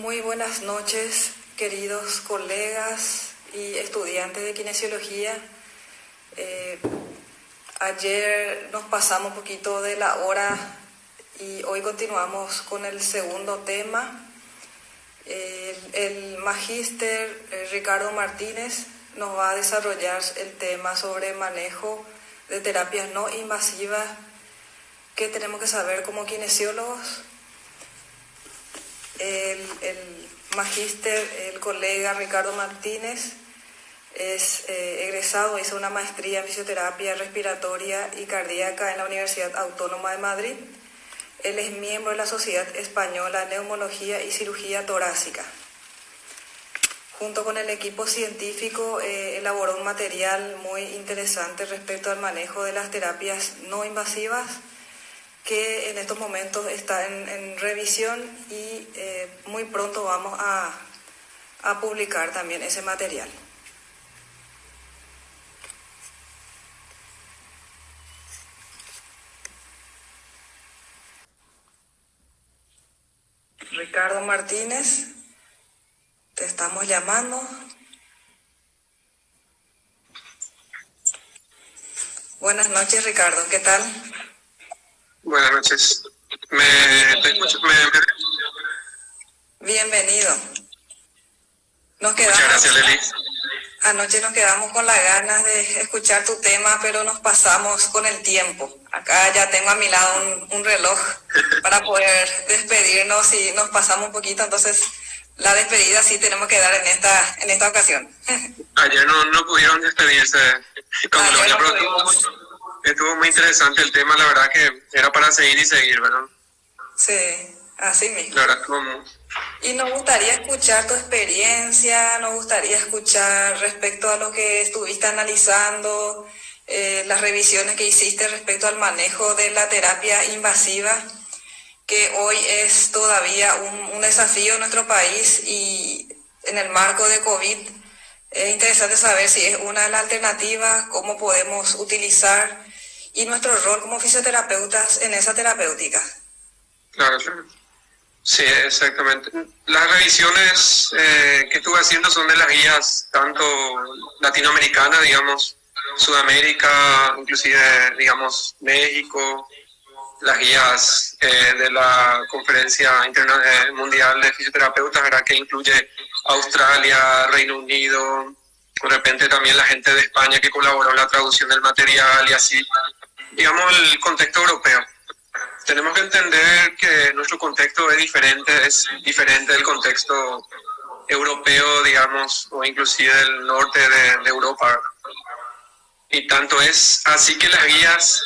Muy buenas noches, queridos colegas y estudiantes de kinesiología. Ayer nos pasamos un poquito de la hora y hoy continuamos con el segundo tema. El magíster Ricardo Martínez nos va a desarrollar el tema sobre manejo de terapias no invasivas que tenemos que saber como kinesiólogos. El magíster, el colega Ricardo Martínez, es egresado, hizo una maestría en fisioterapia respiratoria y cardíaca en la Universidad Autónoma de Madrid. Él es miembro de la Sociedad Española de Neumología y Cirugía Torácica. Junto con el equipo científico elaboró un material muy interesante respecto al manejo de las terapias no invasivas, que en estos momentos está en revisión y muy pronto vamos a publicar también ese material. Ricardo Martínez, te estamos llamando. Buenas noches, Ricardo, ¿qué tal? Buenas noches. ¿Te escucho? Bienvenido. Muchas gracias, Leli. Anoche nos quedamos con las ganas de escuchar tu tema, pero nos pasamos con el tiempo. Acá ya tengo a mi lado un reloj para poder despedirnos y nos pasamos un poquito, entonces la despedida sí tenemos que dar en esta ocasión. Ayer no pudieron despedirse con Gloria, pero estuvo muy interesante el tema, la verdad que era para seguir y seguir, ¿verdad? Sí, así mismo. La verdad, como... Y nos gustaría escuchar tu experiencia, nos gustaría escuchar respecto a lo que estuviste analizando, las revisiones que hiciste respecto al manejo de la terapia invasiva, que hoy es todavía un desafío en nuestro país y en el marco de COVID. Es interesante saber si es una de las alternativas, cómo podemos utilizar y nuestro rol como fisioterapeutas en esa terapéutica. Claro. Sí, exactamente. Las revisiones que estuve haciendo son de las guías tanto latinoamericanas, digamos, Sudamérica, inclusive, digamos, México, las guías de la Conferencia Mundial de Fisioterapeutas, ¿verdad? Que incluye Australia, Reino Unido, de repente también la gente de España que colaboró en la traducción del material y así, digamos, el contexto europeo. Tenemos que entender que nuestro contexto es diferente del contexto europeo, digamos, o inclusive del norte de Europa. Y tanto es así que las guías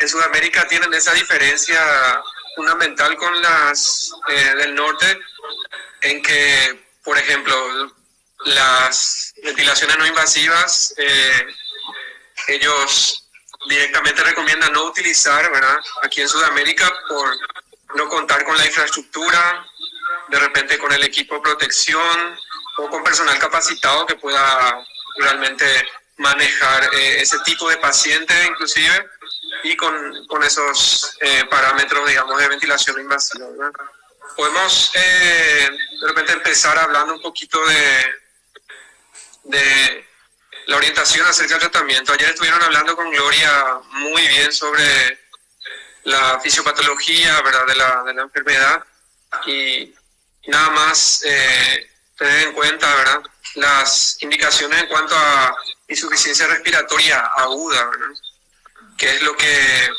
en Sudamérica tienen esa diferencia fundamental con las del norte, en que, por ejemplo, las ventilaciones no invasivas, ellos directamente recomiendan no utilizar, ¿verdad? Aquí en Sudamérica, por no contar con la infraestructura, de repente con el equipo de protección o con personal capacitado que pueda realmente manejar ese tipo de paciente inclusive, y con esos parámetros, digamos, de ventilación invasiva, ¿verdad? Podemos de repente empezar hablando un poquito de la orientación acerca del tratamiento. Ayer estuvieron hablando con Gloria muy bien sobre la fisiopatología, ¿verdad? de la enfermedad, y nada más tener en cuenta, ¿verdad?, las indicaciones en cuanto a insuficiencia respiratoria aguda, ¿verdad?, que es lo que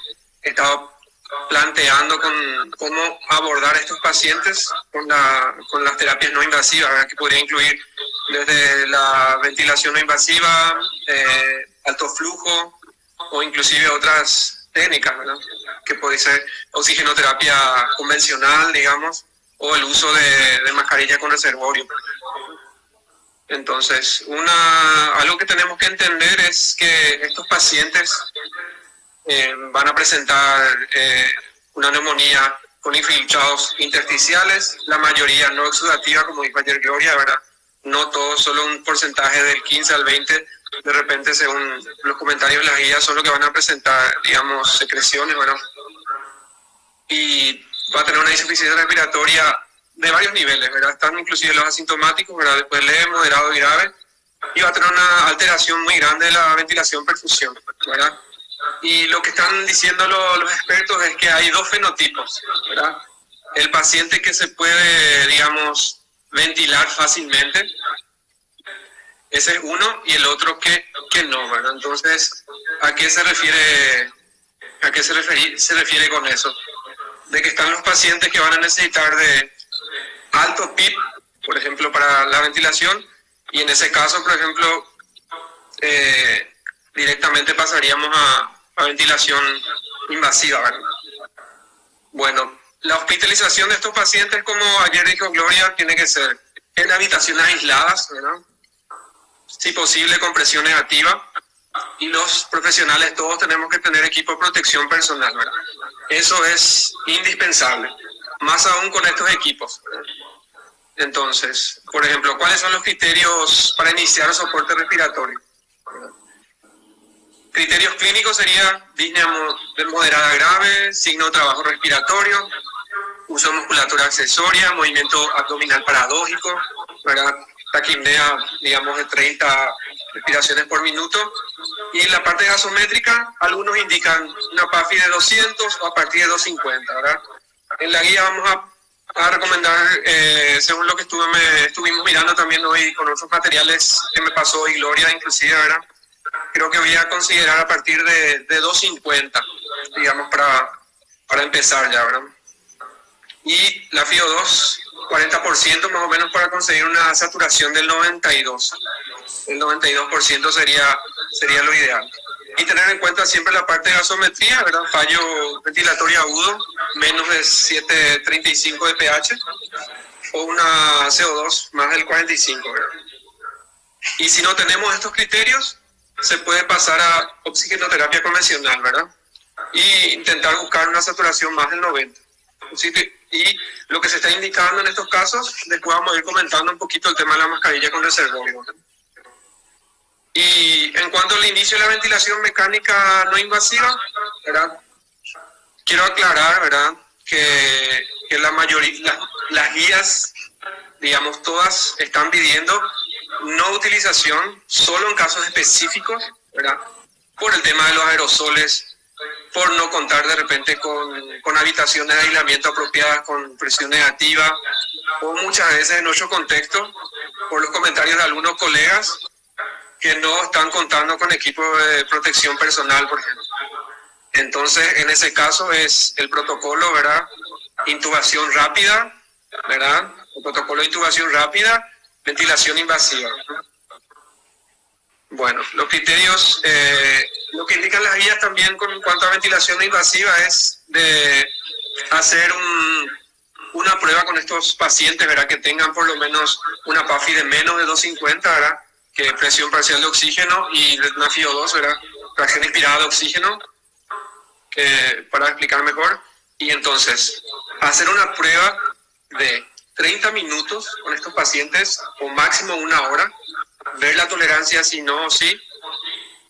he estado planteando con cómo abordar a estos pacientes con las terapias no invasivas, ¿verdad?, que podría incluir desde la ventilación no invasiva, alto flujo o inclusive otras técnicas, ¿verdad?, que puede ser oxigenoterapia convencional, digamos, o el uso de mascarilla con reservorio. Entonces, algo que tenemos que entender es que estos pacientes van a presentar una neumonía con infiltrados intersticiales, la mayoría no exudativa, como dijo ayer Gloria, ¿verdad? No todo, solo un porcentaje del 15 al 20, de repente, según los comentarios de las guías, son los que van a presentar, digamos, secreciones, ¿verdad? Y va a tener una insuficiencia respiratoria de varios niveles, ¿verdad? Están inclusive los asintomáticos, ¿verdad? Después leve, moderado y grave, y va a tener una alteración muy grande de la ventilación-perfusión, ¿verdad? Y lo que están diciendo los expertos es que hay dos fenotipos, ¿verdad? El paciente que se puede, digamos, ventilar fácilmente, ese es uno, y el otro que no, ¿verdad? Entonces, ¿a qué se refiere con eso? De que están los pacientes que van a necesitar de alto PIB, por ejemplo, para la ventilación, y en ese caso, por ejemplo, directamente pasaríamos a ventilación invasiva, ¿verdad? Bueno, la hospitalización de estos pacientes, como ayer dijo Gloria, tiene que ser en habitaciones aisladas, ¿verdad? Si posible con presión negativa, y los profesionales todos tenemos que tener equipo de protección personal, ¿verdad? Eso es indispensable, más aún con estos equipos, ¿verdad? Entonces, por ejemplo, ¿cuáles son los criterios para iniciar soporte respiratorio? Criterios clínicos sería disnea moderada grave, signo de trabajo respiratorio, uso de musculatura accesoria, movimiento abdominal paradójico, ¿verdad? Taquipnea, digamos, de 30 respiraciones por minuto. Y en la parte gasométrica, algunos indican una PAFI de 200 o a partir de 250, ¿verdad? En la guía vamos a recomendar, según lo que estuvimos mirando también hoy con otros materiales que me pasó hoy Gloria, inclusive, ¿verdad? Creo que voy a considerar a partir de 250, digamos, para empezar ya, ¿verdad? Y la FiO2, 40% más o menos para conseguir una saturación del 92%. El 92% sería lo ideal. Y tener en cuenta siempre la parte de gasometría, ¿verdad? Fallo ventilatorio agudo, menos de 7,35 de pH, o una CO2 más del 45, ¿verdad? Y si no tenemos estos criterios, se puede pasar a oxigenoterapia convencional, ¿verdad? Y intentar buscar una saturación más del 90. Y lo que se está indicando en estos casos, después vamos a ir comentando un poquito el tema de la mascarilla con reservorio, ¿verdad? Y en cuanto al inicio de la ventilación mecánica no invasiva, ¿verdad? Quiero aclarar, ¿verdad?, que la mayoría, las guías, digamos, todas están pidiendo no utilización solo en casos específicos, ¿verdad? Por el tema de los aerosoles, por no contar de repente con habitaciones de aislamiento apropiadas con presión negativa, o muchas veces en otro contexto, por los comentarios de algunos colegas que no están contando con equipo de protección personal, por ejemplo. Entonces, en ese caso es el protocolo, ¿verdad? Intubación rápida, ¿verdad? El protocolo de intubación rápida, ventilación invasiva. Bueno, los criterios, lo que indican las guías también con cuanto a ventilación invasiva es de hacer una prueba con estos pacientes, ¿verdad? Que tengan por lo menos una PAFI de menos de 250, ¿verdad? Que presión parcial de oxígeno y una FiO2, ¿verdad? Fracción inspirada de oxígeno, para explicar mejor. Y entonces, hacer una prueba de 30 minutos con estos pacientes, o máximo una hora, ver la tolerancia si no o sí,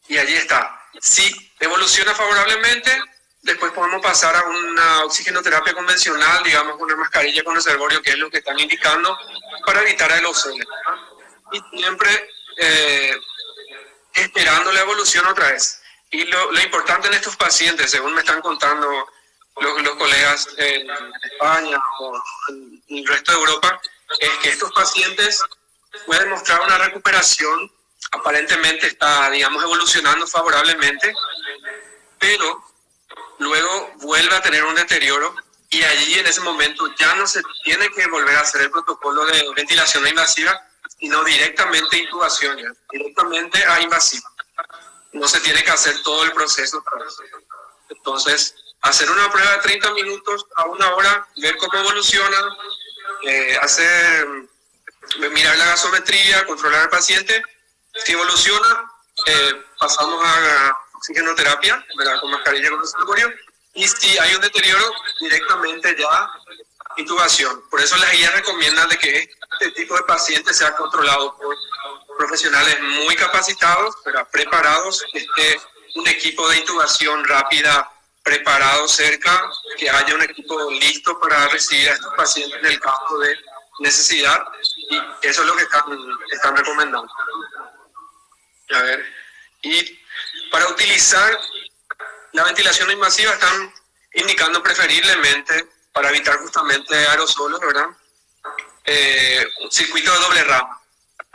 y allí está. Si evoluciona favorablemente, después podemos pasar a una oxigenoterapia convencional, digamos, con una mascarilla con reservorio, que es lo que están indicando, para evitar aerosoles. Y siempre esperando la evolución otra vez. Y lo importante en estos pacientes, según me están contando los colegas en España o en el resto de Europa, es que estos pacientes pueden mostrar una recuperación, aparentemente está, digamos, evolucionando favorablemente, pero luego vuelve a tener un deterioro, y allí en ese momento ya no se tiene que volver a hacer el protocolo de ventilación no invasiva, sino directamente intubación, ¿ya? Directamente a invasiva. No se tiene que hacer todo el proceso otra vez. Entonces, hacer una prueba de 30 minutos a una hora, ver cómo evoluciona, mirar la gasometría, controlar al paciente. Si evoluciona, pasamos a oxigenoterapia, ¿verdad? Con mascarilla con reservorio. Y si hay un deterioro, directamente ya intubación. Por eso las guías recomiendan de que este tipo de pacientes sea controlado por profesionales muy capacitados, pero preparados, un equipo de intubación rápida preparado cerca, que haya un equipo listo para recibir a estos pacientes en el caso de necesidad, y eso es lo que están recomendando. A ver, y para utilizar la ventilación invasiva están indicando preferiblemente, para evitar justamente aerosolos, ¿verdad? Un circuito de doble rama,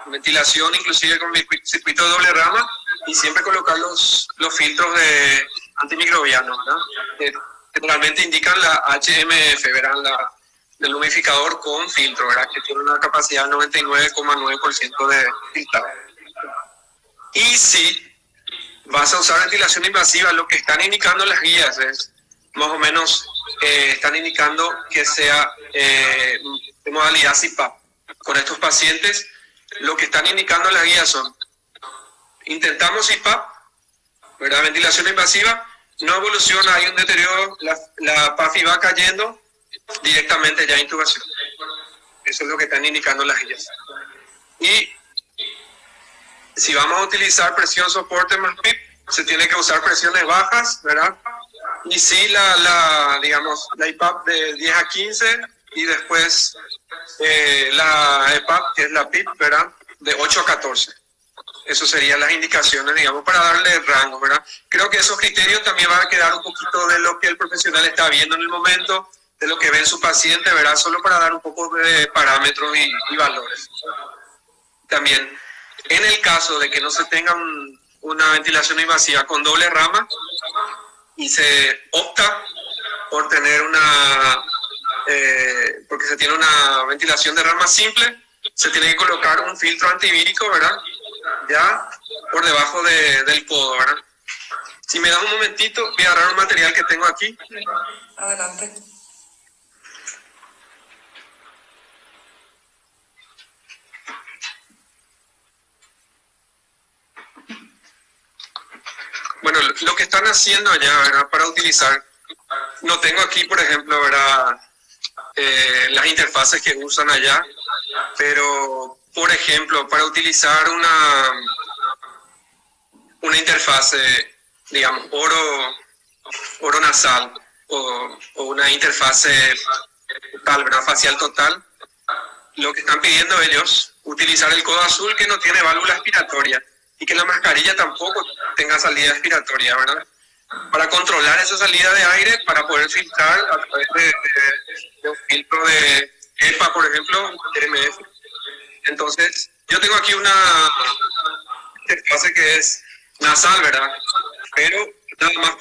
ventilación inclusive con circuito de doble rama, y siempre colocar los filtros de antimicrobianos, ¿verdad? Que generalmente indican la HMF, ¿verdad? El humidificador con filtro, ¿verdad? Que tiene una capacidad del 99,9% de filtrado. Y si vas a usar ventilación invasiva, lo que están indicando las guías es, más o menos, están indicando que sea de modalidad CPAP. Con estos pacientes, lo que están indicando las guías son, intentamos CPAP, ¿verdad? Ventilación invasiva, no evoluciona, hay un deterioro, la PAFI va cayendo, directamente ya intubación. Eso es lo que están indicando las guías. Y si vamos a utilizar presión soporte más PIP, se tiene que usar presiones bajas, ¿verdad? Y sí, digamos, la IPAP de 10 a 15 y después la EPAP, que es la PIP, ¿verdad? De 8 a 14. Eso serían las indicaciones, digamos, para darle rango, ¿verdad? Creo que esos criterios también van a quedar un poquito de lo que el profesional está viendo en el momento, de lo que ve en su paciente, ¿verdad? Solo para dar un poco de parámetros y valores. También, en el caso de que no se tenga una ventilación invasiva con doble rama y se opta por tener porque se tiene una ventilación de rama simple, se tiene que colocar un filtro antivírico, ¿verdad? Ya por debajo del codo, ¿verdad? Si me das un momentito, voy a agarrar un material que tengo aquí. Adelante. Bueno, lo que están haciendo allá, ¿verdad? Para utilizar, no tengo aquí, por ejemplo, ¿verdad? Las interfaces que usan allá, pero, por ejemplo, para utilizar una interfase, digamos, oro nasal o una interfase total, ¿verdad? Facial total, lo que están pidiendo ellos, utilizar el codo azul que no tiene válvula expiratoria y que la mascarilla tampoco tenga salida expiratoria, ¿verdad? Para controlar esa salida de aire, para poder filtrar a través de un filtro de EPA, por ejemplo, MF. Entonces, yo tengo aquí una interfase que es nasal, ¿verdad? Pero nada más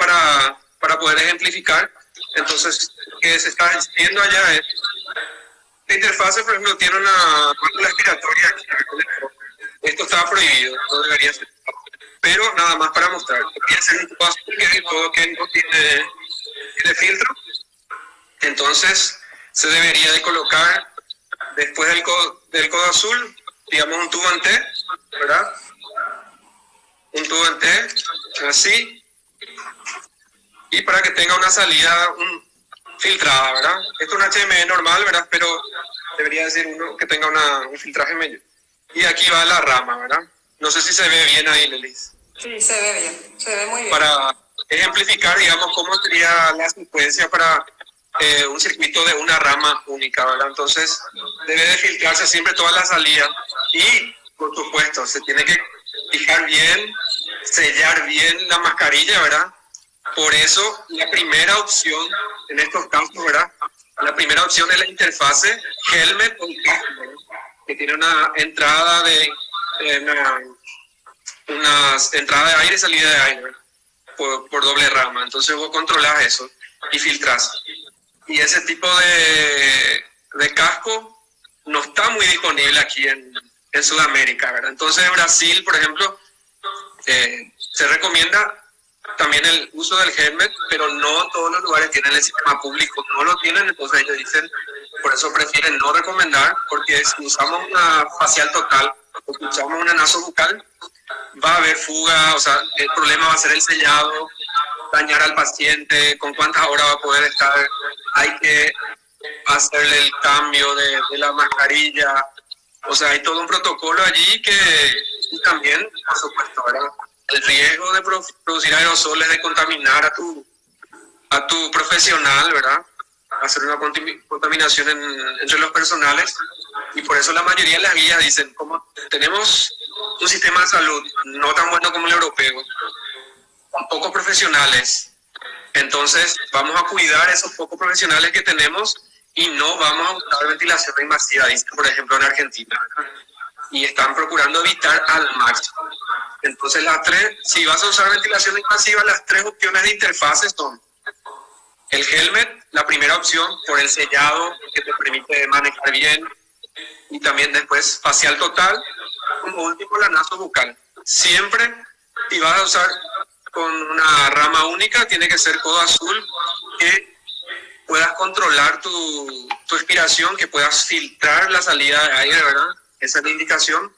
para poder ejemplificar. Entonces, lo que se está haciendo allá es, la interfase, por ejemplo, tiene una válvula expiratoria aquí. Esto estaba prohibido, no debería ser. Pero nada más para mostrar. Debería ser un tubo azul que no tiene filtro. Entonces, se debería de colocar después del codo azul, digamos, un tubo en T, ¿verdad? Un tubo en T, así. Y para que tenga una salida filtrada, ¿verdad? Esto es un HME normal, ¿verdad? Pero debería decir uno que tenga un filtraje medio. Y aquí va la rama, ¿verdad? No sé si se ve bien ahí, Lelis. Sí, se ve bien, se ve muy bien. Para ejemplificar, digamos, cómo sería la secuencia para un circuito de una rama única, ¿verdad? Entonces, debe de filtrarse siempre toda la salida y, por supuesto, se tiene que fijar bien, sellar bien la mascarilla, ¿verdad? Por eso, la primera opción en estos casos, ¿verdad? La primera opción es la interfase helmet o casco, ¿verdad? Que tiene una entrada una entrada de aire y salida de aire, ¿verdad? Por doble rama. Entonces vos controlás eso y filtrás. Y ese tipo de casco no está muy disponible aquí en Sudamérica, ¿verdad? Entonces en Brasil, por ejemplo, se recomienda también el uso del helmet, pero no todos los lugares tienen el sistema público, no lo tienen, entonces ellos dicen, por eso prefieren no recomendar, porque si usamos una facial total o si usamos una nasobucal, va a haber fuga, o sea, el problema va a ser el sellado, dañar al paciente, con cuántas horas va a poder estar, hay que hacerle el cambio de la mascarilla, o sea, hay todo un protocolo allí y también, por supuesto, ¿verdad? El riesgo de producir aerosoles, de contaminar a tu profesional, ¿verdad? Hacer una contaminación entre los personales, Y por eso la mayoría de las guías dicen, como tenemos un sistema de salud no tan bueno como el europeo, con pocos profesionales, entonces vamos a cuidar esos pocos profesionales que tenemos y no vamos a usar ventilación invasiva, dicen por ejemplo en Argentina, ¿verdad? Y están procurando evitar al máximo. Entonces si vas a usar ventilación invasiva, las 3 opciones de interfase son el helmet, la primera opción, por el sellado que te permite manejar bien, y también después facial total, como último la nasobucal. Siempre, si vas a usar con una rama única, tiene que ser codo azul, que puedas controlar tu expiración, que puedas filtrar la salida de aire, ¿verdad? Esa es la indicación.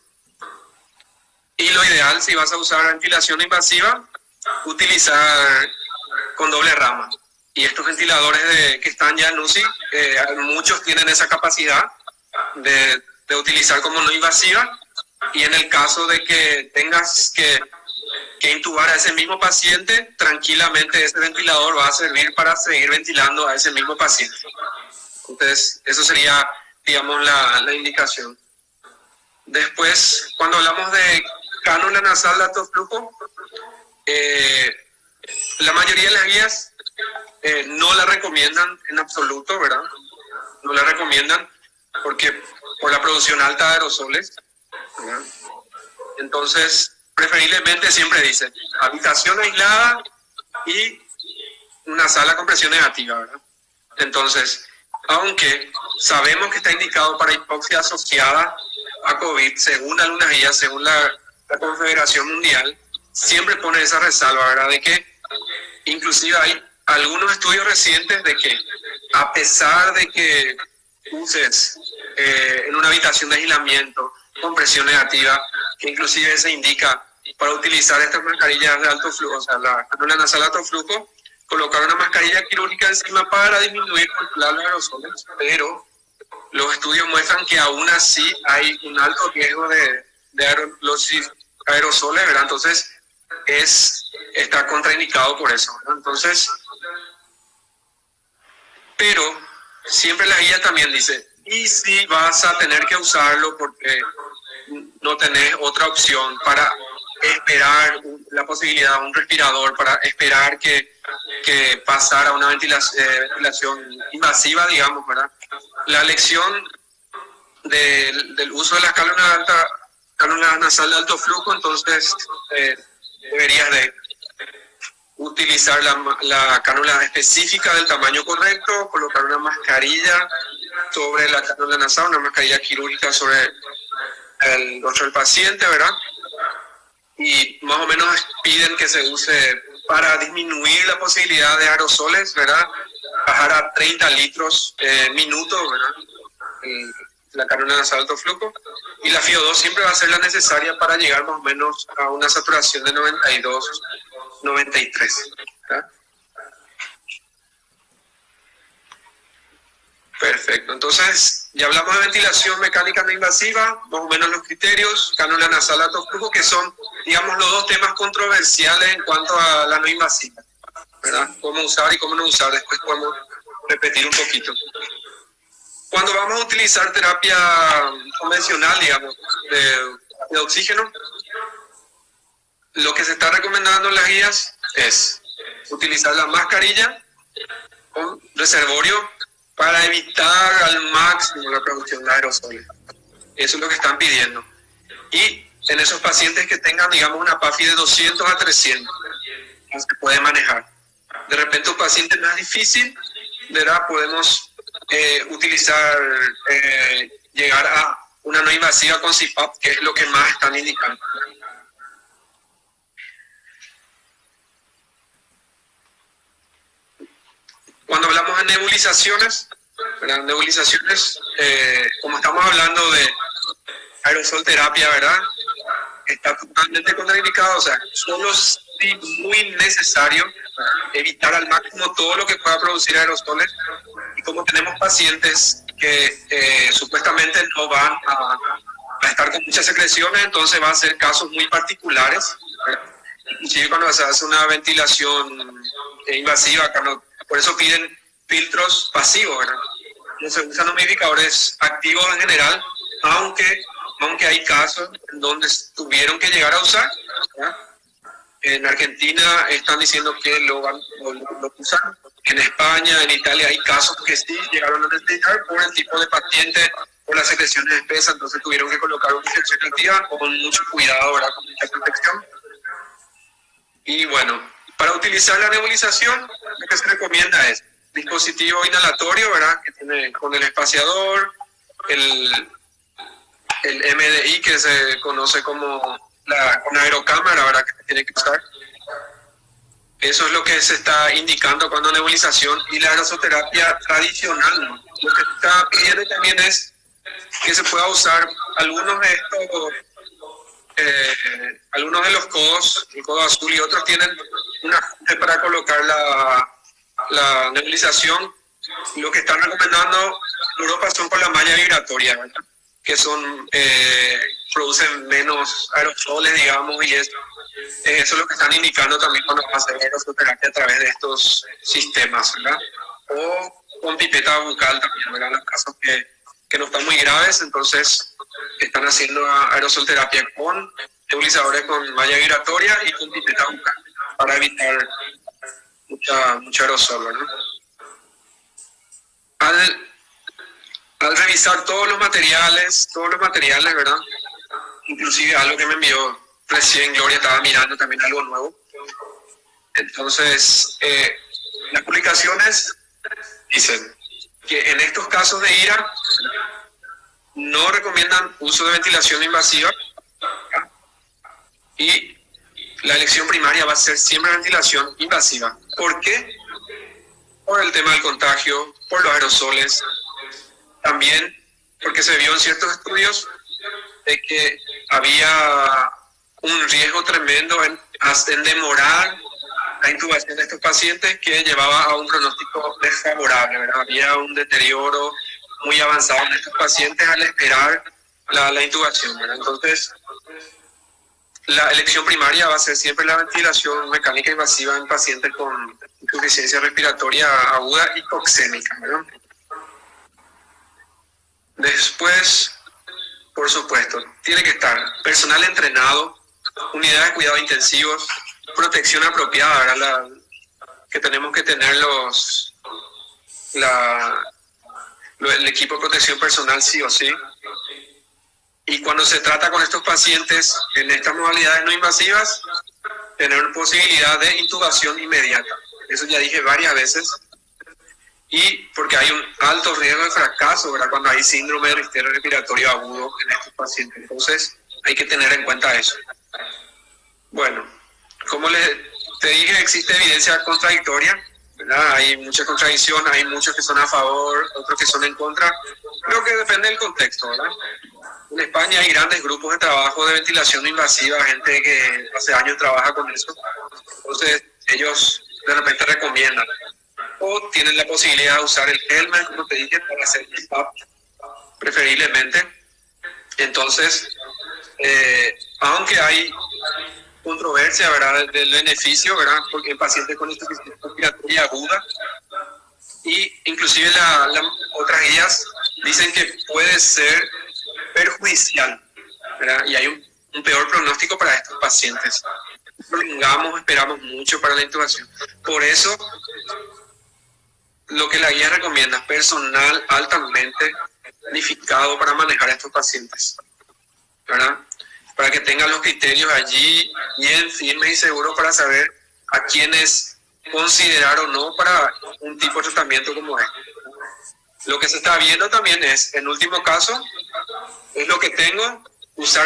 Y lo ideal, si vas a usar ventilación invasiva, utilizar con doble rama. Y estos ventiladores que están ya en UCI, muchos tienen esa capacidad de utilizar como no invasiva, y en el caso de que tengas que intubar a ese mismo paciente, tranquilamente ese ventilador va a servir para seguir ventilando a ese mismo paciente. Entonces, eso sería, digamos, la indicación. Después, cuando hablamos de cánula nasal de alto flujo, la mayoría de las guías no la recomiendan en absoluto, ¿verdad? No la recomiendan por la producción alta de aerosoles, ¿verdad? Entonces, preferiblemente siempre dicen habitación aislada y una sala con presión negativa, ¿verdad? Entonces, aunque sabemos que está indicado para hipoxia asociada a COVID, según algunas guías, según la Confederación Mundial, siempre pone esa resalva, ¿verdad? De que inclusive hay algunos estudios recientes de que a pesar de que uses en una habitación de aislamiento con presión negativa, que inclusive se indica para utilizar estas mascarillas de alto flujo, o sea, la cánula nasal de alto flujo, colocar una mascarilla quirúrgica encima para disminuir, controlar los aerosoles, pero los estudios muestran que aún así hay un alto riesgo de aerosoles, ¿verdad? Entonces, está contraindicado por eso, ¿verdad? Entonces, pero siempre la guía también dice, y si vas a tener que usarlo porque no tenés otra opción para esperar la posibilidad de un respirador, para esperar que pasara una ventilación invasiva, digamos, ¿verdad? La elección del uso de las cánulas nasal de alto flujo, entonces deberías de utilizar la cánula específica del tamaño correcto, colocar una mascarilla sobre la cánula nasal, una mascarilla quirúrgica sobre el rostro del paciente, ¿verdad? Y más o menos piden que se use para disminuir la posibilidad de aerosoles, ¿verdad? Bajar a 30 litros minuto, ¿verdad? La cánula nasal de alto flujo. Y la FiO2 siempre va a ser la necesaria para llegar más o menos a una saturación de 92, 93, ¿verdad? Perfecto. Entonces, ya hablamos de ventilación mecánica no invasiva, más o menos los criterios, cánula nasal de alto flujo, que son, digamos, los dos temas controversiales en cuanto a la no invasiva, ¿verdad? Cómo usar y cómo no usar, después podemos repetir un poquito. Cuando vamos a utilizar terapia convencional, digamos, de oxígeno, lo que se está recomendando en las guías es utilizar la mascarilla con reservorio para evitar al máximo la producción de aerosoles. Eso es lo que están pidiendo. Y en esos pacientes que tengan, digamos, una PAFI de 200 a 300, se puede manejar. De repente un paciente más difícil, ¿verdad? Podemos utilizar, llegar a una no invasiva con CPAP, que es lo que más están indicando. Cuando hablamos de nebulizaciones, ¿verdad? Nebulizaciones, como estamos hablando de aerosol terapia, ¿verdad? Está totalmente contraindicado, o sea, solo si muy necesario evitar al máximo todo lo que pueda producir aerosoles. Y como tenemos pacientes que supuestamente no van a estar con muchas secreciones, entonces va a ser casos muy particulares, ¿verdad? Inclusive cuando se hace una ventilación invasiva, por eso piden filtros pasivos, ¿verdad? No se usan humidificadores activos en general, aunque hay casos en donde tuvieron que llegar a usar, ¿verdad? En Argentina están diciendo que lo usan. En España, en Italia hay casos que sí llegaron a necesitar por el tipo de paciente, por las secreciones espesas, entonces tuvieron que colocar una infección activa con mucho cuidado, ¿verdad? Con mucha protección. Y bueno, para utilizar la nebulización, lo que se recomienda es dispositivo inhalatorio, ¿verdad? Que tiene con el espaciador, el MDI, que se conoce como con aerocámara, ¿verdad? Que se tiene que usar. Eso es lo que se está indicando cuando nebulización, y la aerosoterapia tradicional, ¿no? Lo que se está pidiendo también es que se pueda usar algunos de estos, algunos de los codos, el codo azul y otros tienen una fuente para colocar la nebulización. Lo que están recomendando en Europa son con la malla vibratoria, ¿verdad? Que son producen menos aerosoles, digamos, y eso es lo que están indicando también cuando van a hacer aerosoterapia a través de estos sistemas, ¿verdad? O con pipeta bucal también, ¿verdad? En los casos que no están muy graves, entonces están haciendo aerosolterapia con nebulizadores con malla vibratoria y con pipeta bucal para evitar mucho aerosol, ¿verdad? Al revisar todos los materiales, ¿verdad? Inclusive algo que me envió recién Gloria, estaba mirando también algo nuevo. Entonces, las publicaciones dicen que en estos casos de IRA no recomiendan uso de ventilación invasiva, ¿verdad? Y la elección primaria va a ser siempre ventilación invasiva. ¿Por qué? Por el tema del contagio, por los aerosoles, también porque se vio en ciertos estudios de que había un riesgo tremendo en demorar la intubación de estos pacientes, que llevaba a un pronóstico desfavorable, ¿verdad? Había un deterioro muy avanzado en estos pacientes al esperar la intubación, ¿verdad? Entonces, la elección primaria va a ser siempre la ventilación mecánica invasiva en pacientes con insuficiencia respiratoria aguda y hipoxémica, ¿verdad? Después, por supuesto, tiene que estar personal entrenado, unidades de cuidados intensivos, protección apropiada, ¿verdad? Que tenemos que tener el equipo de protección personal sí o sí. Y cuando se trata con estos pacientes en estas modalidades no invasivas, tener posibilidad de intubación inmediata. Eso ya dije varias veces. Y porque hay un alto riesgo de fracaso, ¿verdad? Cuando hay síndrome de distrés respiratorio agudo en estos pacientes. Entonces, hay que tener en cuenta eso. Bueno, como te dije, existe evidencia contradictoria, ¿verdad? Hay mucha contradicción, hay muchos que son a favor, otros que son en contra. Creo que depende del contexto, ¿verdad? En España hay grandes grupos de trabajo de ventilación no invasiva, gente que hace años trabaja con eso. Entonces, ellos de repente recomiendan. O tienen la posibilidad de usar el helmet, como te dije, para hacer el PAP, preferiblemente. Entonces, aunque hay controversia, ¿verdad?, del beneficio, ¿verdad?, porque el paciente con insuficiencia respiratoria aguda, y inclusive otras guías dicen que puede ser perjudicial, ¿verdad?, y hay un peor pronóstico para estos pacientes. Esperamos mucho para la intubación. Por eso, lo que la guía recomienda, personal altamente calificado para manejar a estos pacientes, ¿verdad? Para que tengan los criterios allí bien firmes y seguros para saber a quiénes considerar o no para un tipo de tratamiento como este. Lo que se está viendo también es, en último caso, es lo que tengo, usar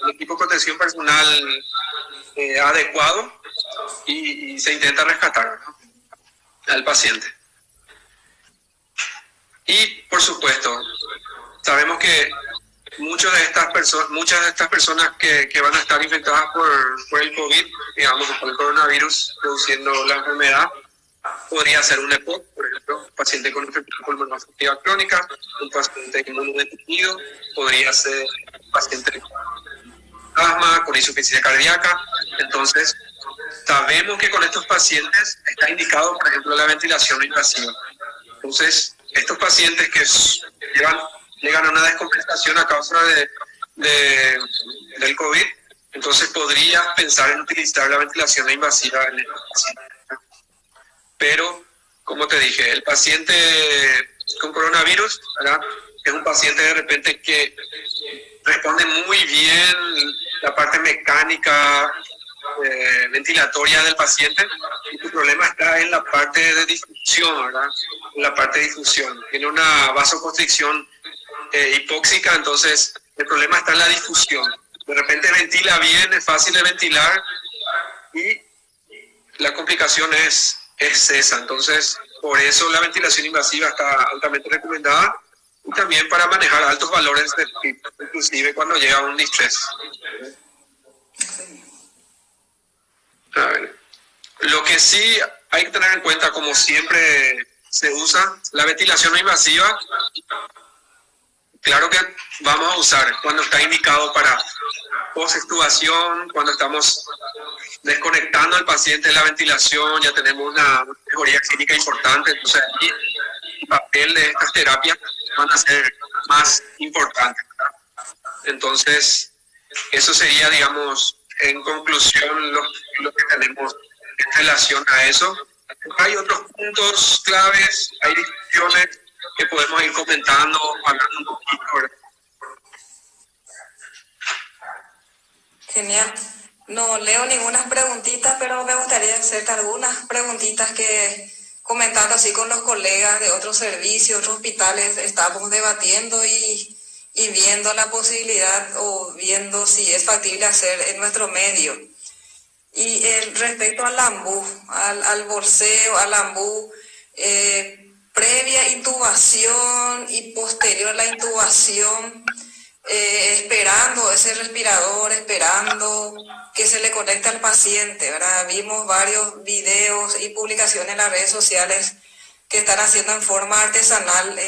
el equipo de protección personal adecuado y se intenta rescatar, ¿no?, al paciente. Y, por supuesto, sabemos que muchas de estas personas que van a estar infectadas por el COVID, digamos, por el coronavirus produciendo la enfermedad, podría ser un EPOC, por ejemplo, un paciente con infección pulmonar obstructiva crónica, un paciente inmunodeprimido, podría ser un paciente con asma, con insuficiencia cardíaca. Entonces, sabemos que con estos pacientes está indicado, por ejemplo, la ventilación invasiva. Entonces, estos pacientes que llevan llegan a una descompensación a causa del COVID, entonces podrías pensar en utilizar la ventilación invasiva en el paciente. Pero, como te dije, el paciente con coronavirus, ¿verdad?, es un paciente de repente que responde muy bien la parte mecánica, ventilatoria del paciente, y tu problema está en la parte de difusión, ¿verdad? En la parte de difusión. Tiene una vasoconstricción hipóxica, entonces el problema está en la difusión. De repente ventila bien, es fácil de ventilar, y la complicación es esa. Entonces, por eso la ventilación invasiva está altamente recomendada, y también para manejar altos valores de PIB, inclusive cuando llega un distrés. A ver. Lo que sí hay que tener en cuenta, como siempre se usa, la ventilación no invasiva, claro que vamos a usar cuando está indicado para post-extubación, cuando estamos desconectando al paciente de la ventilación, ya tenemos una mejoría clínica importante, entonces aquí el papel de estas terapias van a ser más importantes, ¿verdad? Entonces, eso sería, digamos, en conclusión, lo que tenemos en relación a eso. Hay otros puntos claves, hay discusiones que podemos ir comentando, hablando un poquito, ¿verdad? Genial. No leo ninguna preguntita, pero me gustaría hacerte algunas preguntitas que, comentando así con los colegas de otros servicios, otros hospitales, estamos debatiendo y viendo la posibilidad o viendo si es factible hacer en nuestro medio. Y respecto al AMBU, al bolseo, al AMBU, previa intubación y posterior a la intubación, esperando ese respirador, esperando que se le conecte al paciente, ¿verdad? Vimos varios videos y publicaciones en las redes sociales que están haciendo en forma artesanal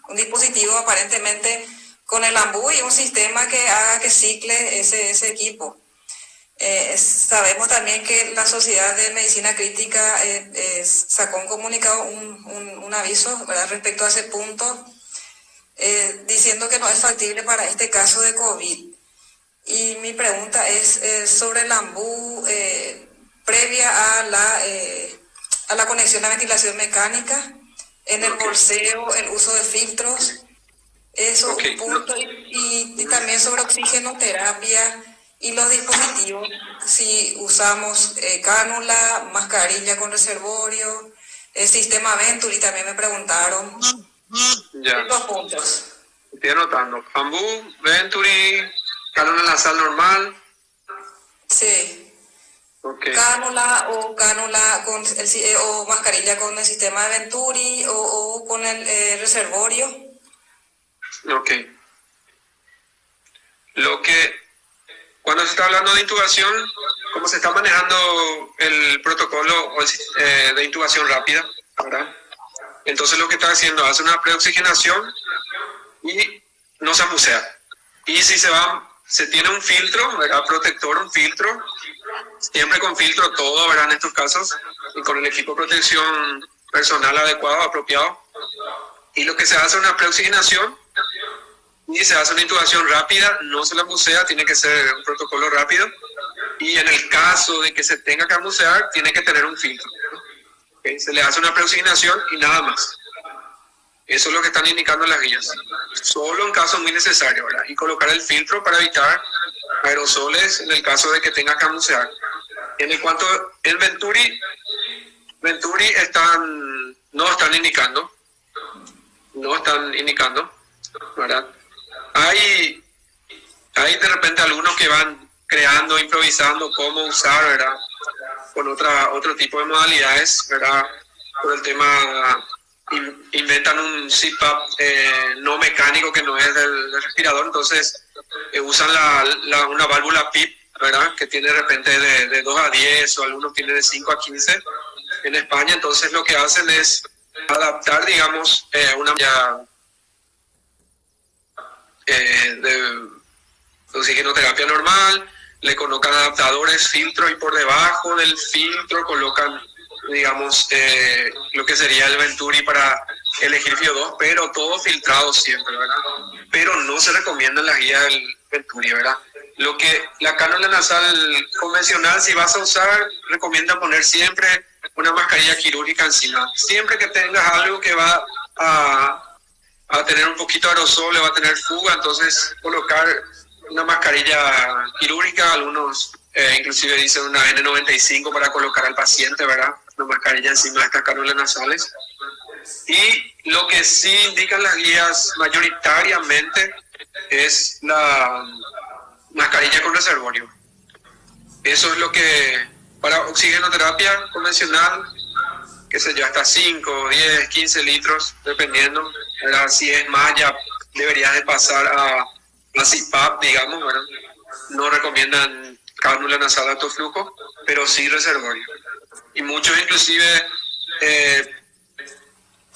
un dispositivo aparentemente con el AMBU y un sistema que haga que cicle ese equipo. Sabemos también que la Sociedad de Medicina Crítica sacó un comunicado, un aviso, ¿verdad?, respecto a ese punto, diciendo que no es factible para este caso de COVID. Y mi pregunta es sobre el AMBU previa a la conexión a ventilación mecánica, en el bolseo, el uso de filtros, eso es un punto, y también sobre oxigenoterapia y los dispositivos, si usamos cánula, mascarilla con reservorio, el sistema Venturi, también me preguntaron. Ya. Dos puntos. Estoy anotando. AMBU, Venturi, cánula nasal normal. Sí. Okay. Cánula con o mascarilla con el sistema de Venturi o con el reservorio. Ok. Cuando se está hablando de intubación, ¿cómo se está manejando el protocolo de intubación rápida? ¿Verdad? Entonces lo que está haciendo, hace una preoxigenación y no se amusea. Y si se tiene un filtro, ¿verdad?, protector, un filtro, siempre con filtro todo, ¿verdad?, en estos casos, y con el equipo de protección personal adecuado, apropiado. Y lo que se hace es una preoxigenación y se hace una intubación rápida, no se la musea, tiene que ser un protocolo rápido. Y en el caso de que se tenga que amusear, tiene que tener un filtro. ¿Okay? Se le hace una preoxigenación y nada más. Eso es lo que están indicando las guías. Solo en caso muy necesario, ¿verdad? Y colocar el filtro para evitar aerosoles en el caso de que tenga que amusear. En cuanto al Venturi no están indicando, ¿verdad? Hay de repente algunos que van creando, improvisando cómo usar, ¿verdad?, con otro tipo de modalidades, ¿verdad? Por el tema, inventan un CPAP no mecánico que no es del respirador, entonces usan una válvula PIP, ¿verdad?, que tiene de repente de 2 a 10 o algunos tienen de 5 a 15 en España. Entonces lo que hacen es adaptar, digamos, una de oxigenoterapia normal, le colocan adaptadores, filtro, y por debajo del filtro colocan, digamos, lo que sería el Venturi para el Egipcio 2, pero todo filtrado siempre, ¿verdad? Pero no se recomienda la guía del Venturi, ¿verdad? Lo que la cánula nasal convencional, si vas a usar, recomienda poner siempre una mascarilla quirúrgica encima. Siempre que tengas algo que va a tener un poquito de aerosol, le va a tener fuga, entonces colocar una mascarilla quirúrgica, algunos inclusive dicen una N95 para colocar al paciente, ¿verdad? Una mascarilla encima de estas cánulas nasales. Y lo que sí indican las guías mayoritariamente es la mascarilla con reservorio. Eso es lo que, para oxigenoterapia convencional, qué sé yo, hasta 5, 10, 15 litros, dependiendo, ¿verdad? Si es más, ya deberías de pasar a CPAP, digamos, ¿verdad? No recomiendan cánula nasal de alto flujo, pero sí reservorio. Y muchos inclusive,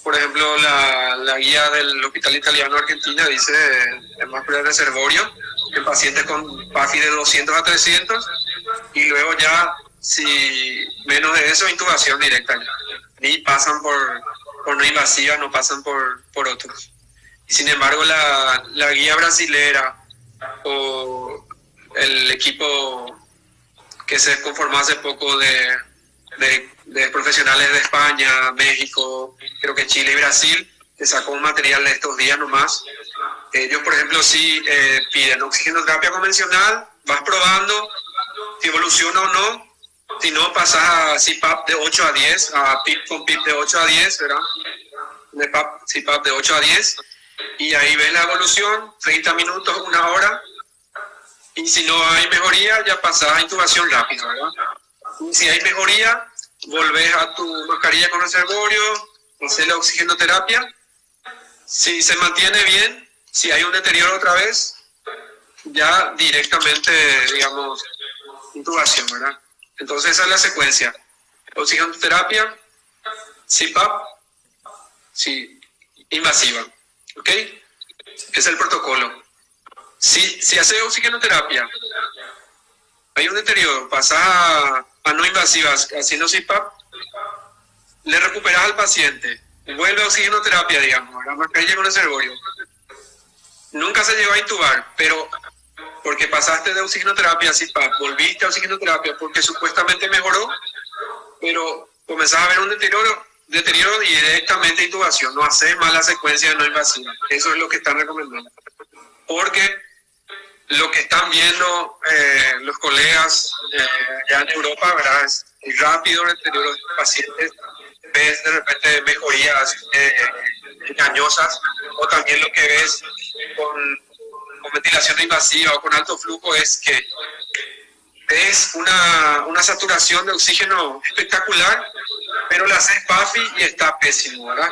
por ejemplo, la guía del Hospital Italiano Argentina dice es más por el reservorio en pacientes con PAFI de 200 a 300 y luego ya, si menos de eso, intubación directa. Ni pasan por no invasiva, no pasan por otros. Y sin embargo, la guía brasilera o el equipo que se conformó hace poco de profesionales de España, México, creo que Chile y Brasil, que sacó un material de estos días nomás. Ellos, por ejemplo, sí piden oxigenoterapia convencional, vas probando si evoluciona o no. Si no, pasas a CPAP de 8 a 10, a PIP con PIP de 8 a 10, ¿verdad? De CPAP de 8 a 10, y ahí ves la evolución, 30 minutos, una hora, y si no hay mejoría, ya pasas a intubación rápida, ¿verdad? Y si hay mejoría, volvés a tu mascarilla con reservorio, haces la oxigenoterapia. Si se mantiene bien, si hay un deterioro otra vez, ya directamente, digamos, intubación, ¿verdad? Entonces esa es la secuencia. Oxigenoterapia, CPAP, sí, invasiva, ¿ok? Es el protocolo. Si hace oxigenoterapia, hay un deterioro, pasa a no invasivas haciendo CPAP, le recuperas al paciente, vuelve a oxigenoterapia, digamos, la mascarilla con reservorio. Nunca se llegó a intubar, pero porque pasaste de oxigenoterapia a CPAP, volviste a oxigenoterapia porque supuestamente mejoró, pero comenzás a ver un deterioro y directamente intubación. No haces más la secuencia de no invasiva. Eso es lo que están recomendando. Porque lo que están viendo los colegas ya en Europa, ¿verdad? Es rápido el deterioro de los pacientes. Ves de repente mejorías engañosas, o también lo que ves con ventilación invasiva o con alto flujo es que ves una saturación de oxígeno espectacular, pero la haces PAFI y está pésimo, ¿verdad?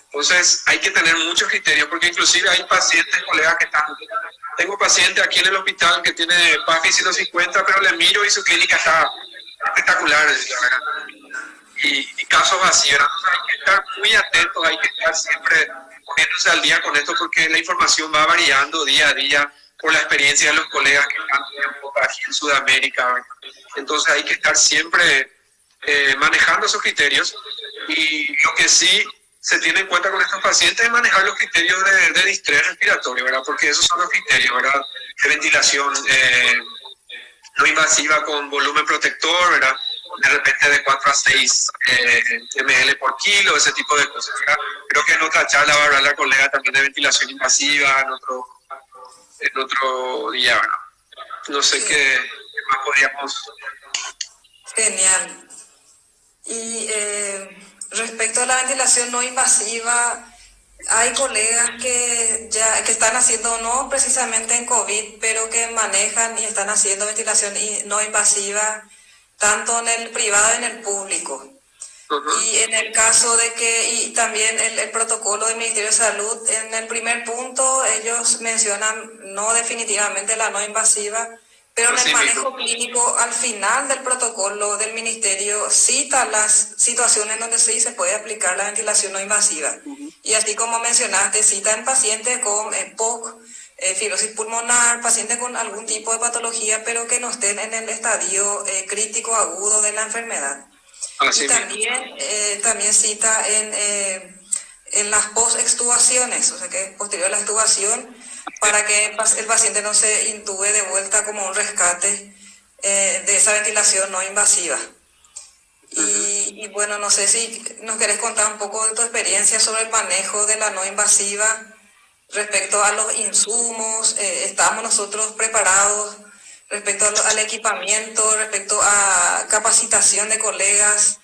Entonces hay que tener muchos criterios, porque inclusive hay pacientes, colegas, que están... Tengo pacientes aquí en el hospital que tiene PAFI 150, pero le miro y su clínica está espectacular, ¿verdad? Y casos así, ¿verdad? Entonces hay que estar muy atentos, hay que estar siempre poniéndose al día con esto, porque la información va variando día a día por la experiencia de los colegas que están aquí en Sudamérica, ¿verdad? Entonces hay que estar siempre manejando esos criterios, y lo que sí se tiene en cuenta con estos pacientes es manejar los criterios de distrés respiratorio, ¿verdad? Porque esos son los criterios, ¿verdad? De ventilación no invasiva con volumen protector, ¿verdad? De repente de 4 a 6 ml por kilo, ese tipo de cosas, ¿verdad? Creo que en otra charla va a hablar la colega también de ventilación invasiva en otro día, ¿verdad? No sé qué más podríamos... Genial. Y respecto a la ventilación no invasiva, hay colegas que están haciendo, no precisamente en COVID, pero que manejan y están haciendo ventilación no invasiva tanto en el privado y en el público. Uh-huh. Y en el caso de que, y también el protocolo del Ministerio de Salud, en el primer punto ellos mencionan no definitivamente la no invasiva, pero en el manejo clínico, al final del protocolo del Ministerio, cita las situaciones donde sí se puede aplicar la ventilación no invasiva. Uh-huh. Y así como mencionaste, cita en pacientes con POC, fibrosis pulmonar, pacientes con algún tipo de patología, pero que no estén en el estadio crítico agudo de la enfermedad. Así y también cita en en las post-extubaciones, o sea que posterior a la extubación, para que el paciente no se intube de vuelta como un rescate de esa ventilación no invasiva. Y bueno, no sé si nos querés contar un poco de tu experiencia sobre el manejo de la no invasiva respecto a los insumos. ¿Estamos nosotros preparados respecto al equipamiento, respecto a capacitación de colegas?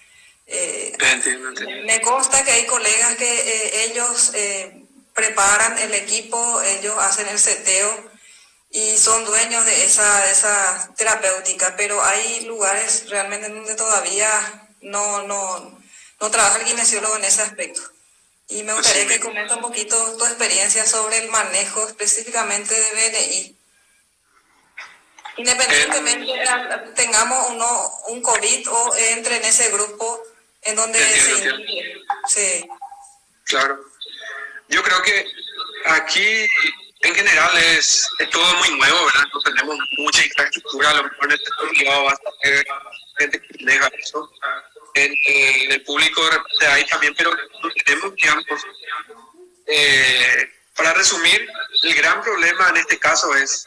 Entiendo. Me consta que hay colegas que ellos preparan el equipo, ellos hacen el seteo y son dueños de esa terapéutica, pero hay lugares realmente donde todavía no trabaja el kinesiólogo en ese aspecto. Y me gustaría que comentes un poquito tu experiencia sobre el manejo específicamente de BNI. Independientemente tengamos un COVID o entre en ese grupo en donde sí. Claro. Yo creo que aquí en general es todo muy nuevo, ¿verdad? No tenemos mucha infraestructura, a lo mejor en este privado va a tener gente que maneja eso. En el público de repente hay también, pero no tenemos, digamos, para resumir, el gran problema en este caso es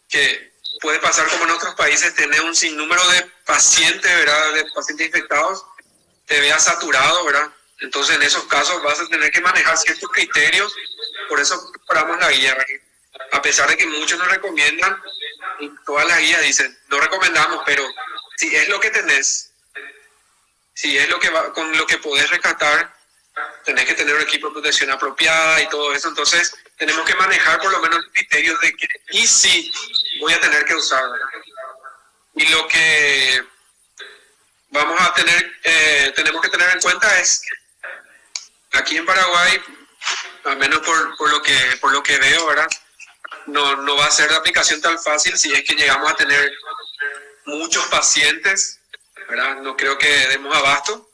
que puede pasar como en otros países, tener un sinnúmero de pacientes, ¿verdad? De pacientes infectados, te veas saturado, ¿verdad? Entonces en esos casos vas a tener que manejar ciertos criterios, por eso preparamos la guía, ¿verdad? A pesar de que muchos nos recomiendan, y todas las guías dicen, no recomendamos, pero si es lo que tenés, si es lo que va, con lo que podés rescatar, tenés que tener un equipo de protección apropiada y todo eso, entonces tenemos que manejar por lo menos los criterios de que, y sí, voy a tener que usar, ¿verdad? Y lo que vamos a tener, tenemos que tener en cuenta es aquí en Paraguay, al menos por lo que veo, ¿verdad? No va a ser de aplicación tan fácil si es que llegamos a tener muchos pacientes, ¿verdad? No creo que demos abasto.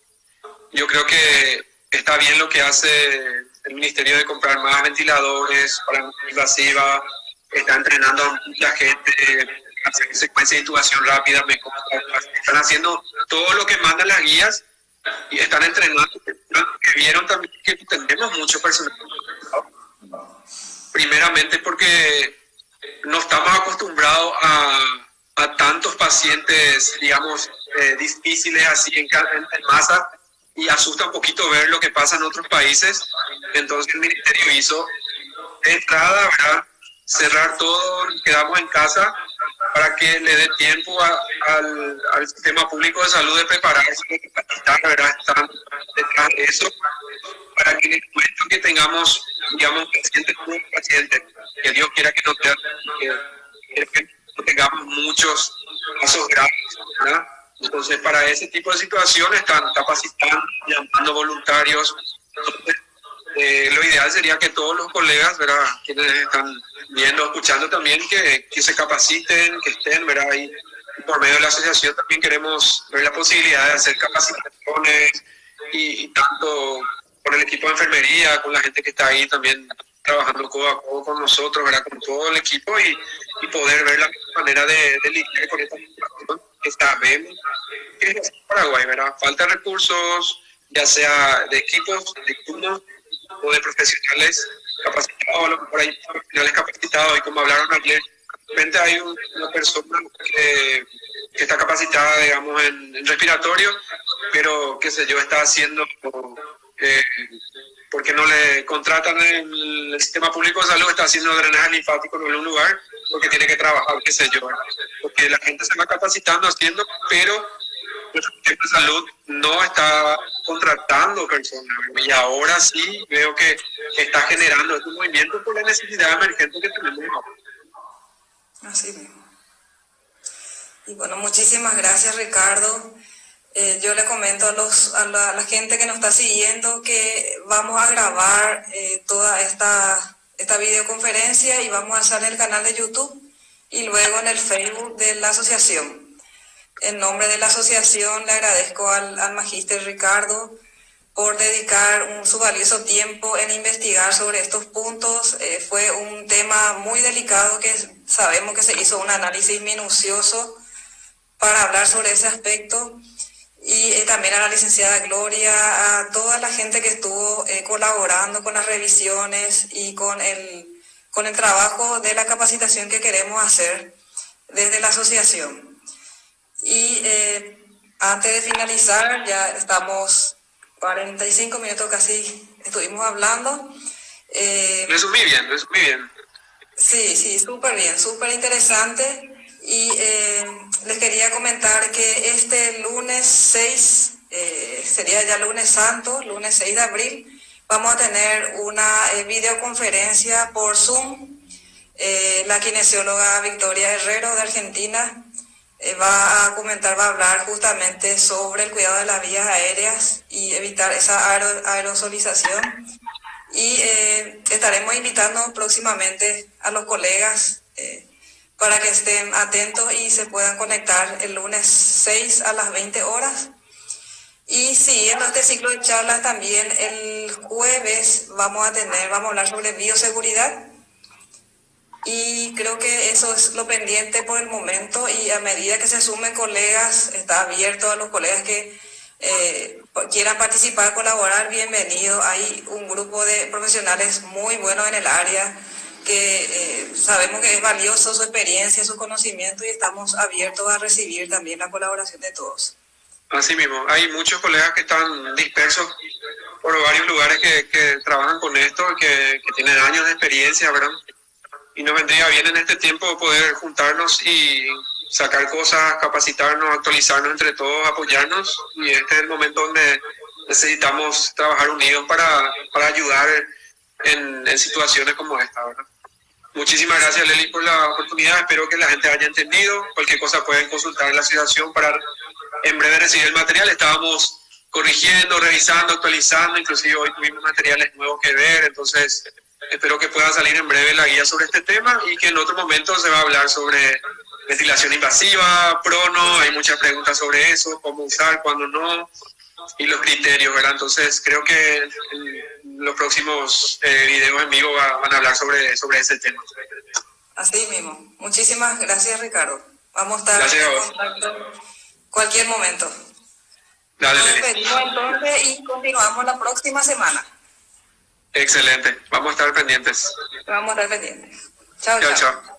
Yo creo que está bien lo que hace el Ministerio de comprar más ventiladores para no invasiva, está entrenando a mucha gente, hacer secuencia de intubación rápida, están haciendo todo lo que mandan las guías y están entrenando, que vieron también que tenemos mucho personal. Primeramente porque no estamos acostumbrados a tantos pacientes, digamos, difíciles así en masa, y asusta un poquito ver lo que pasa en otros países. Entonces el Ministerio hizo de entrada, ¿verdad?, cerrar todo, quedamos en casa para que le dé tiempo al sistema público de salud de prepararse, de capacitar, ¿verdad?, están detrás de eso, para que en el momento que tengamos, digamos, pacientes, que Dios quiera que no tengamos muchos casos graves, ¿verdad? Entonces, para ese tipo de situaciones están capacitando, llamando voluntarios. Entonces, lo ideal sería que todos los colegas, ¿verdad?, quienes están viendo, escuchando también, que se capaciten, que estén, ¿verdad? Y por medio de la asociación también queremos ver la posibilidad de hacer capacitaciones y tanto con el equipo de enfermería, con la gente que está ahí también trabajando codo a codo con nosotros, ¿verdad?, con todo el equipo y poder ver la manera de lidiar con esta situación que sabemos que es Paraguay, ¿verdad? Falta de recursos, ya sea de equipos, de turnos o de profesionales capacitados, a lo mejor hay profesionales capacitados y como hablaron ayer, de repente hay una persona que está capacitada, digamos, en respiratorio, pero qué sé yo, está haciendo porque no le contratan en el sistema público de salud, está haciendo drenaje linfático en un lugar porque tiene que trabajar, qué sé yo, porque la gente se va capacitando haciendo, pero el sistema de salud no está contratando personas, y ahora sí veo que está generando este movimiento por la necesidad emergente que tenemos ahora. Así mismo. Y bueno, muchísimas gracias, Ricardo. Yo le comento a la gente que nos está siguiendo que vamos a grabar toda esta videoconferencia y vamos a hacer en el canal de YouTube y luego en el Facebook de la asociación. En nombre de la asociación le agradezco al magíster Ricardo por dedicar su valioso tiempo en investigar sobre estos puntos. Fue un tema muy delicado que sabemos que se hizo un análisis minucioso para hablar sobre ese aspecto. y también a la licenciada Gloria, a toda la gente que estuvo colaborando con las revisiones y con el trabajo de la capacitación que queremos hacer desde la asociación. Y antes de finalizar, ya estamos 45 minutos casi, estuvimos hablando. Resumí bien. Sí, súper bien, súper interesante. Y les quería comentar que este lunes 6, sería ya lunes santo, lunes 6 de abril, vamos a tener una videoconferencia por Zoom. La kinesióloga Victoria Herrero de Argentina va a comentar, va a hablar justamente sobre el cuidado de las vías aéreas y evitar esa aerosolización. Y estaremos invitando próximamente a los colegas para que estén atentos y se puedan conectar el lunes 6 a las 20 horas. Y siguiendo este ciclo de charlas también el jueves vamos a hablar sobre bioseguridad. Y creo que eso es lo pendiente por el momento, y a medida que se sumen colegas, está abierto a los colegas que quieran participar, colaborar, bienvenido. Hay un grupo de profesionales muy buenos en el área que sabemos que es valioso su experiencia, su conocimiento, y estamos abiertos a recibir también la colaboración de todos. Así mismo, hay muchos colegas que están dispersos por varios lugares que trabajan con esto, que tienen años de experiencia, ¿verdad? Y nos vendría bien en este tiempo poder juntarnos y sacar cosas, capacitarnos, actualizarnos entre todos, apoyarnos. Y este es el momento donde necesitamos trabajar unidos para ayudar en situaciones como esta, ¿verdad? Muchísimas gracias, Leli, por la oportunidad. Espero que la gente haya entendido. Cualquier cosa pueden consultar en la asociación para en breve recibir el material. Estábamos corrigiendo, revisando, actualizando. Inclusive hoy tuvimos materiales nuevos que ver. Entonces, espero que pueda salir en breve la guía sobre este tema y que en otro momento se va a hablar sobre ventilación invasiva, prono. Hay muchas preguntas sobre eso, cómo usar, cuándo no, y los criterios, ¿verdad? Entonces, creo que en los próximos videos en vivo van a hablar sobre ese tema. Así mismo. Muchísimas gracias, Ricardo. Vamos a estar gracias a en vos. contacto cualquier momento. Dale, Nos Leli. despedimos entonces y continuamos la próxima semana. Excelente. Vamos a estar pendientes. Vamos a estar pendientes. Chao, Chao, chao. chao.